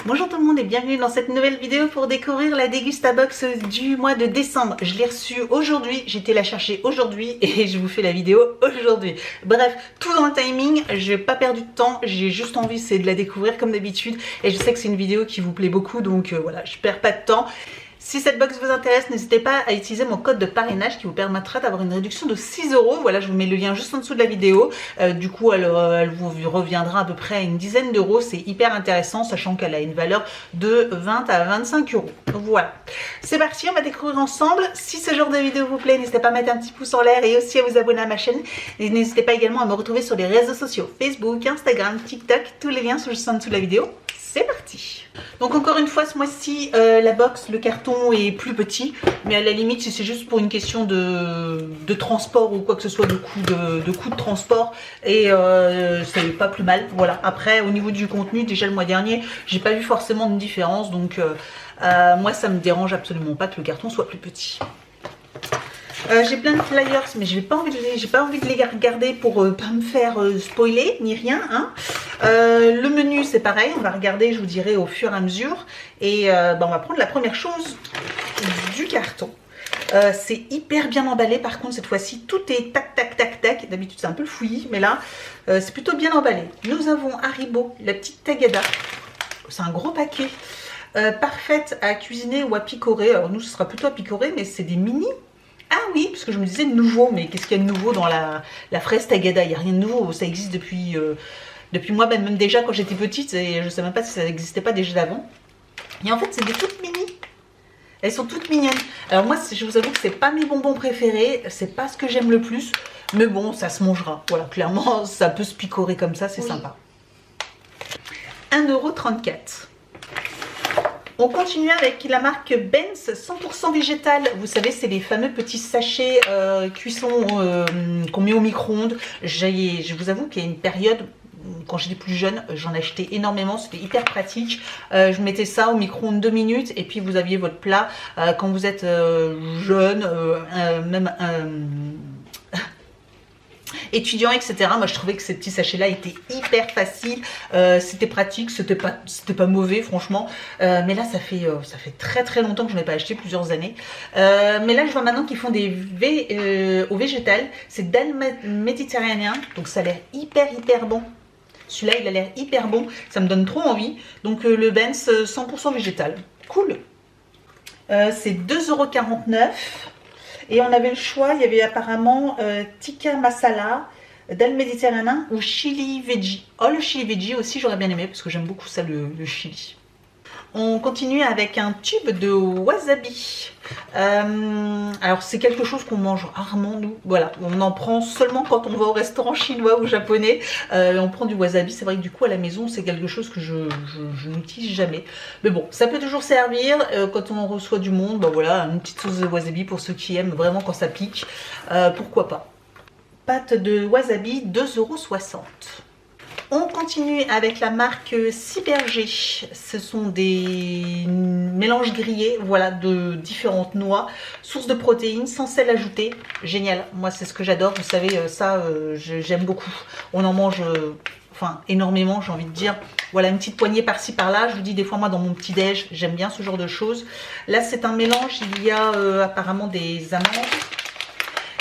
Bonjour tout le monde et bienvenue dans cette nouvelle vidéo pour découvrir la Dégustabox du mois de décembre. Je l'ai reçue aujourd'hui, j'étais la chercher aujourd'hui et je vous fais la vidéo aujourd'hui. Bref, tout dans le timing, j'ai pas perdu de temps, j'ai juste envie c'est de la découvrir comme d'habitude et je sais que c'est une vidéo qui vous plaît beaucoup donc voilà, je perds pas de temps. Si cette box vous intéresse, n'hésitez pas à utiliser mon code de parrainage qui vous permettra d'avoir une réduction de 6 €. Voilà, je vous mets le lien juste en dessous de la vidéo. Du coup, elle vous reviendra à peu près à une dizaine d'euros. C'est hyper intéressant, sachant qu'elle a une valeur de 20 à 25 €. Voilà, c'est parti, on va découvrir ensemble. Si ce genre de vidéo vous plaît, n'hésitez pas à mettre un petit pouce en l'air et aussi à vous abonner à ma chaîne. Et n'hésitez pas également à me retrouver sur les réseaux sociaux, Facebook, Instagram, TikTok. Tous les liens sont juste en dessous de la vidéo. C'est parti. Donc encore une fois ce mois-ci la box, le carton est plus petit, mais à la limite si c'est juste pour une question de transport ou quoi que ce soit, de coût de transport, et c'est pas plus mal. Voilà, après au niveau du contenu, déjà le mois dernier j'ai pas vu forcément de différence, donc moi ça me dérange absolument pas que le carton soit plus petit. J'ai plein de flyers, mais j'ai pas envie de les regarder pour pas me faire spoiler ni rien. Hein. Le menu c'est pareil, on va regarder, je vous dirai au fur et à mesure. Et on va prendre la première chose du carton. C'est hyper bien emballé, par contre cette fois-ci tout est tac tac tac tac. D'habitude c'est un peu le fouillis, mais là c'est plutôt bien emballé. Nous avons Haribo, la petite tagada. C'est un gros paquet. Parfaite à cuisiner ou à picorer. Alors nous ce sera plutôt à picorer, mais c'est des mini. Ah oui, parce que je me disais nouveau, mais qu'est-ce qu'il y a de nouveau dans la fraise tagada? Il n'y a rien de nouveau, ça existe depuis moi, même déjà quand j'étais petite, et je ne sais même pas si ça n'existait pas déjà d'avant. Et en fait, c'est des toutes mini. Elles sont toutes mignonnes. Alors moi, je vous avoue que c'est pas mes bonbons préférés, c'est pas ce que j'aime le plus, mais bon, ça se mangera. Voilà, clairement, ça peut se picorer comme ça, c'est sympa. 1,34 €. On continue avec la marque Ben's 100% végétal. Vous savez, c'est les fameux petits sachets cuisson qu'on met au micro-ondes. Je vous avoue qu'il y a une période, quand j'étais plus jeune, j'en achetais énormément. C'était hyper pratique. Je mettais ça au micro-ondes 2 minutes et puis vous aviez votre plat. Quand vous êtes jeune, même étudiant, etc. Moi je trouvais que ces petits sachets là étaient hyper faciles, c'était pratique, c'était pas mauvais franchement, mais là ça fait très très longtemps que je n'ai pas acheté, plusieurs années, mais là je vois maintenant qu'ils font des au végétal, c'est méditerranéen, donc ça a l'air hyper bon. Celui-là il a l'air hyper bon, ça me donne trop envie. Donc le Ben's 100% végétal, cool. C'est 2,49 €. Et on avait le choix, il y avait apparemment tikka masala, dal méditerranéen ou chili veggie. Oh, le chili veggie aussi j'aurais bien aimé parce que j'aime beaucoup ça, le chili. On continue avec un tube de wasabi. Alors c'est quelque chose qu'on mange rarement nous. Voilà, on en prend seulement quand on va au restaurant chinois ou japonais. On prend du wasabi. C'est vrai que du coup à la maison c'est quelque chose que je n'utilise jamais. Mais bon, ça peut toujours servir quand on reçoit du monde. Ben voilà, une petite sauce de wasabi pour ceux qui aiment vraiment quand ça pique. Pourquoi pas. Pâte de wasabi, 2,60 €. On continue avec la marque Cybergé. Ce sont des mélanges grillés, voilà, de différentes noix, source de protéines, sans sel ajouté. Génial, moi c'est ce que j'adore, vous savez, ça j'aime beaucoup. On en mange enfin énormément, j'ai envie de dire. Voilà, une petite poignée par-ci par-là. Je vous dis, des fois moi dans mon petit déj, j'aime bien ce genre de choses. Là c'est un mélange, il y a apparemment des amandes,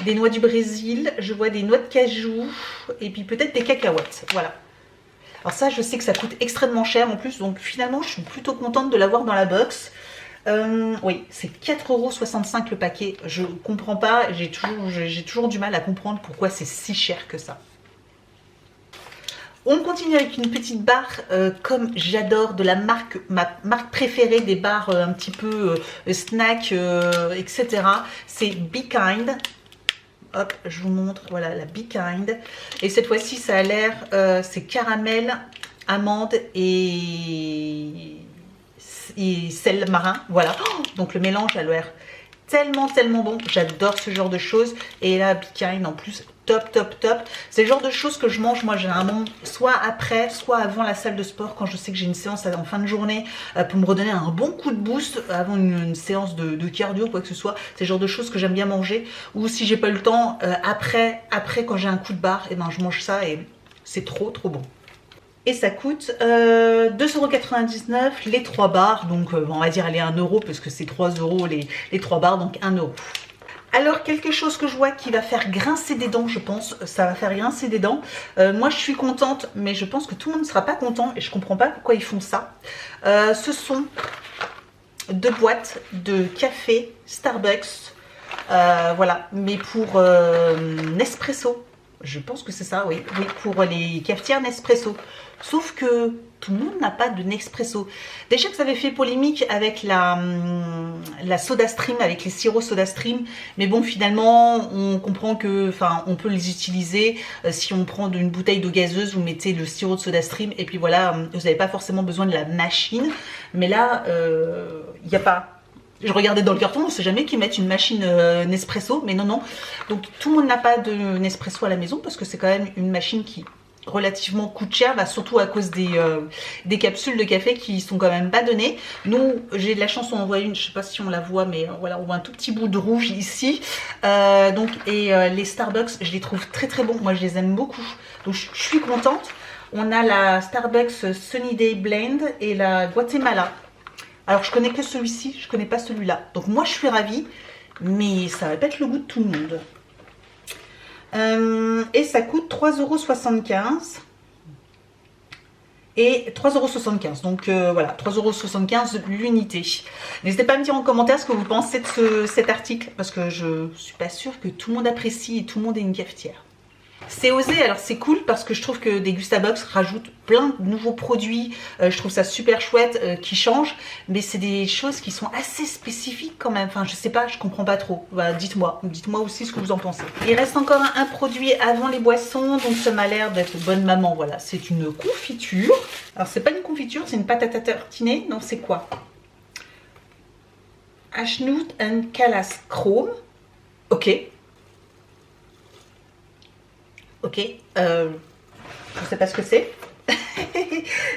des noix du Brésil, je vois des noix de cajou et puis peut-être des cacahuètes, voilà. Alors ça, je sais que ça coûte extrêmement cher en plus, donc finalement, je suis plutôt contente de l'avoir dans la box. Oui, c'est 4,65 € le paquet. Je comprends pas, j'ai toujours du mal à comprendre pourquoi c'est si cher que ça. On continue avec une petite barre, comme j'adore, de la marque, ma marque préférée des barres un petit peu snack, etc. C'est Be Kind. Hop, je vous montre, voilà la Be Kind. Et cette fois-ci, ça a l'air, c'est caramel, amande et sel marin. Voilà, oh, donc le mélange a l'air tellement bon. J'adore ce genre de choses. Et là, Be Kind en plus, top. C'est le genre de choses que je mange moi généralement soit après, soit avant la salle de sport, quand je sais que j'ai une séance en fin de journée, pour me redonner un bon coup de boost avant une séance de cardio, quoi que ce soit. C'est le genre de choses que j'aime bien manger. Ou si j'ai pas eu le temps, après quand j'ai un coup de barre, et ben je mange ça et c'est trop bon. Et ça coûte 2,99 € les 3 barres. Donc on va dire allez 1 € parce que c'est 3 € les 3 barres, donc 1 €. Alors quelque chose que je vois qui va faire grincer des dents, je pense, ça va faire grincer des dents. Moi je suis contente, mais je pense que tout le monde ne sera pas content et je comprends pas pourquoi ils font ça. Ce sont 2 boîtes de café Starbucks, voilà, mais pour Nespresso. Je pense que c'est ça, oui, pour les cafetières Nespresso. Sauf que tout le monde n'a pas de Nespresso. Déjà que ça avait fait polémique avec la SodaStream, avec les sirops SodaStream. Mais bon, finalement, on comprend que, enfin, on peut les utiliser. Si on prend une bouteille d'eau gazeuse, vous mettez le sirop de SodaStream. Et puis voilà, vous n'avez pas forcément besoin de la machine. Mais là, il n'y a pas... Je regardais dans le carton, on ne sait jamais qu'ils mettent une machine Nespresso, mais non, non. Donc tout le monde n'a pas de Nespresso à la maison parce que c'est quand même une machine qui relativement coûte cher, bah, surtout à cause des capsules de café qui sont quand même pas données. Nous, j'ai de la chance, on en voit une, je sais pas si on la voit, mais voilà, on voit un tout petit bout de rouge ici. Les Starbucks, je les trouve très très bons, moi je les aime beaucoup. Donc je suis contente. On a la Starbucks Sunny Day Blend et la Guatemala. Alors je connais que celui-ci, je connais pas celui-là. Donc moi je suis ravie, mais ça va pas être le goût de tout le monde. Et ça coûte 3,75 € et 3,75 €. Donc voilà, 3,75 € l'unité. N'hésitez pas à me dire en commentaire ce que vous pensez de cet article, parce que je suis pas sûre que tout le monde apprécie et tout le monde ait une cafetière. C'est osé, alors c'est cool parce que je trouve que Degustabox rajoute plein de nouveaux produits, je trouve ça super chouette, qui changent, mais c'est des choses qui sont assez spécifiques quand même, enfin je sais pas, je comprends pas trop, bah, dites-moi aussi ce que vous en pensez. Il reste encore un produit avant les boissons, donc ça m'a l'air d'être bonne maman, voilà, c'est une confiture, alors c'est pas une confiture, c'est une pâte à tartiner, non c'est quoi? Ashnout and Kalas Chrome, ok. Ok, je ne sais pas ce que c'est.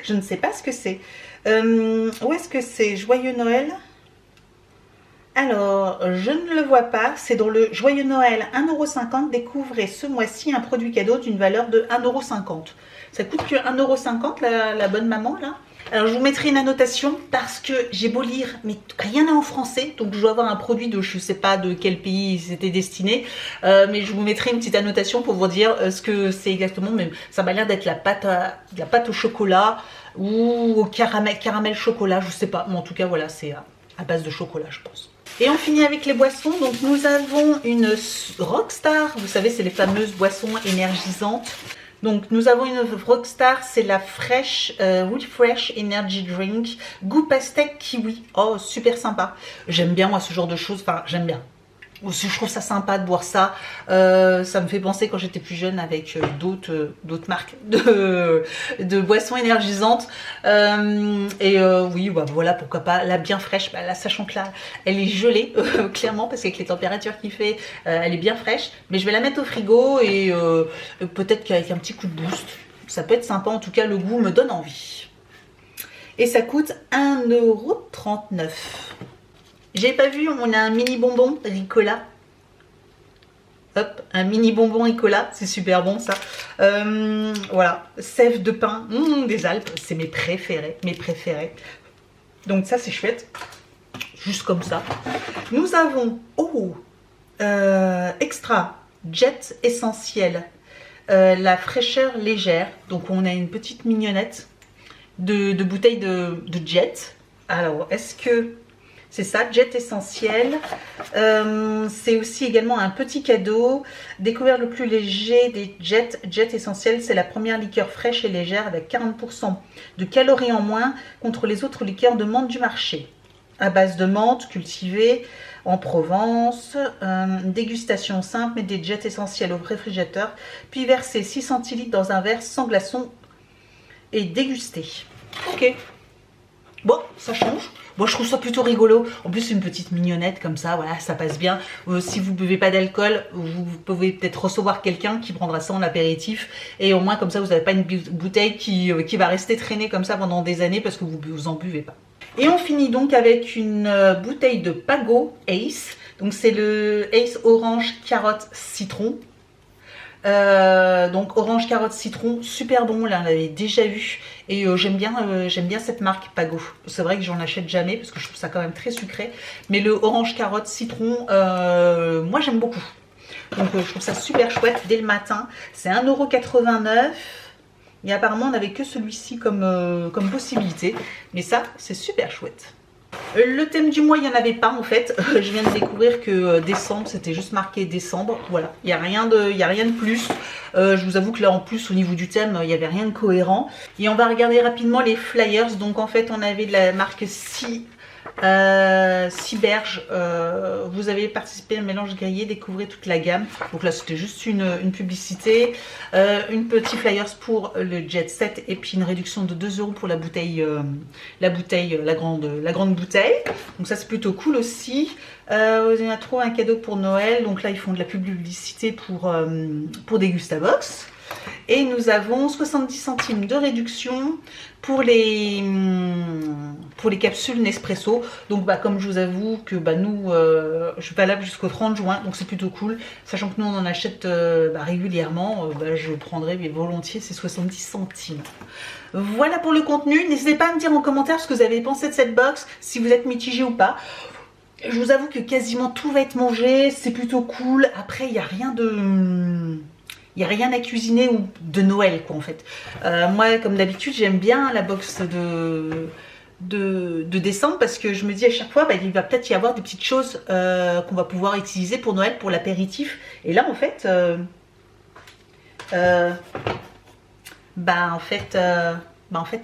Je ne sais pas ce que c'est. Où est-ce que c'est? Joyeux Noël. Alors, je ne le vois pas. C'est dans le Joyeux Noël 1,50 €. Découvrez ce mois-ci un produit cadeau d'une valeur de 1,50 €. Ça coûte que 1,50 € la bonne maman là. Alors je vous mettrai une annotation parce que j'ai beau lire, mais rien n'est en français, donc je dois avoir un produit de je sais pas de quel pays c'était destiné, mais je vous mettrai une petite annotation pour vous dire ce que c'est exactement. Mais ça m'a l'air d'être la pâte au chocolat ou au caramel chocolat, je sais pas, mais en tout cas voilà, c'est à base de chocolat je pense. Et on finit avec les boissons. Donc nous avons une Rockstar, vous savez c'est les fameuses boissons énergisantes. Donc nous avons une Rockstar, c'est la Wood Fresh Energy Drink, goût pastèque kiwi. Oh super sympa. J'aime bien moi ce genre de choses, enfin j'aime bien. Aussi, je trouve ça sympa de boire ça. Ça me fait penser quand j'étais plus jeune avec d'autres marques de boissons énergisantes. Oui, bah, voilà, pourquoi pas. La bien fraîche, bah, là, sachant que là, elle est gelée, clairement, parce qu'avec les températures qu'il fait, elle est bien fraîche. Mais je vais la mettre au frigo et peut-être qu'avec un petit coup de boost, ça peut être sympa. En tout cas, le goût me donne envie. Et ça coûte 1,39 €. J'ai pas vu, on a un mini bonbon Ricola. Hop, un mini bonbon Ricola, c'est super bon ça. Voilà, sève de pain des Alpes, c'est mes préférés, Donc ça c'est chouette, juste comme ça. Nous avons, extra jet essentiel, la fraîcheur légère. Donc on a une petite mignonnette de bouteille de jet. Alors, est-ce que... C'est ça, jet essentiel. C'est aussi également un petit cadeau. Découvert le plus léger des jet essentiel. C'est la première liqueur fraîche et légère avec 40% de calories en moins contre les autres liqueurs de menthe du marché. À base de menthe cultivée en Provence. Dégustation simple, mais des jets essentiels au réfrigérateur. Puis verser 6 centilitres dans un verre sans glaçon et déguster. Ok. Bon, ça change. Bon, je trouve ça plutôt rigolo. En plus, une petite mignonnette comme ça, voilà, ça passe bien. Si vous ne buvez pas d'alcool, vous pouvez peut-être recevoir quelqu'un qui prendra ça en apéritif. Et au moins, comme ça, vous n'avez pas une bouteille qui va rester traînée comme ça pendant des années parce que vous en buvez pas. Et on finit donc avec une bouteille de Pago Ace. Donc, c'est le Ace orange, carotte, citron. Donc orange, carotte, citron, super bon, là on l'avait déjà vu. Et j'aime bien cette marque Pago. C'est vrai que j'en achète jamais parce que je trouve ça quand même très sucré. Mais le orange, carotte, citron, moi j'aime beaucoup. Donc je trouve ça super chouette dès le matin. C'est 1,89 €. Et apparemment on n'avait que celui-ci comme possibilité. Mais ça c'est super chouette. Le thème du mois, il n'y en avait pas en fait. Je viens de découvrir que décembre, c'était juste marqué décembre. Voilà, il n'y a rien de plus. Je vous avoue que là en plus au niveau du thème, il n'y avait rien de cohérent. Et on va regarder rapidement les flyers. Donc en fait, on avait de la marque Ciberge. Vous avez participé à un mélange grillé, découvrez toute la gamme. Donc là c'était juste une publicité, une petite flyers pour le Jet Set et puis une réduction de 2 € pour la bouteille, la grande bouteille. Donc ça c'est plutôt cool aussi. Vous avez trouvé un cadeau pour Noël. Donc là ils font de la publicité pour Degustabox. Et nous avons 70 centimes de réduction pour les capsules Nespresso. Donc bah, comme je vous avoue que bah, nous, je suis valable jusqu'au 30 juin, donc c'est plutôt cool. Sachant que nous on en achète régulièrement, je prendrai volontiers ces 70 centimes. Voilà pour le contenu. N'hésitez pas à me dire en commentaire ce que vous avez pensé de cette box, si vous êtes mitigé ou pas. Je vous avoue que quasiment tout va être mangé, c'est plutôt cool. Après il n'y a rien de... Il n'y a rien à cuisiner ou de Noël quoi en fait. Moi comme d'habitude j'aime bien la box de décembre parce que je me dis à chaque fois bah, il va peut-être y avoir des petites choses qu'on va pouvoir utiliser pour Noël, pour l'apéritif. Et là en fait en fait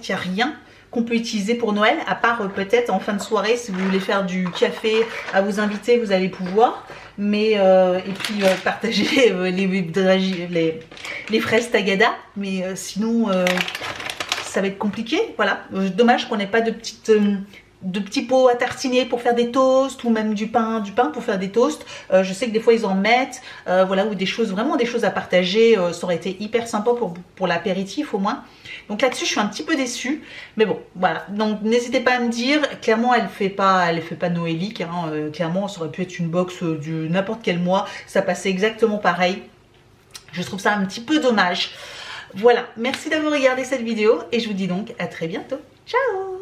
il n'y a rien qu'on peut utiliser pour Noël, à part peut-être en fin de soirée, si vous voulez faire du café à vos invités, vous allez pouvoir. Mais et puis partager les fraises tagada. Mais sinon, ça va être compliqué. Voilà. Dommage qu'on n'ait pas de petits pots à tartiner pour faire des toasts ou même du pain pour faire des toasts. Je sais que des fois ils en mettent, voilà, ou des choses, vraiment des choses à partager. Ça aurait été hyper sympa pour l'apéritif au moins. Donc là-dessus je suis un petit peu déçue, mais bon voilà. Donc n'hésitez pas à me dire. Clairement elle fait pas noélique, hein. Clairement ça aurait pu être une box de n'importe quel mois, ça passait exactement pareil. Je trouve ça un petit peu dommage. Voilà, merci d'avoir regardé cette vidéo et je vous dis donc à très bientôt. Ciao.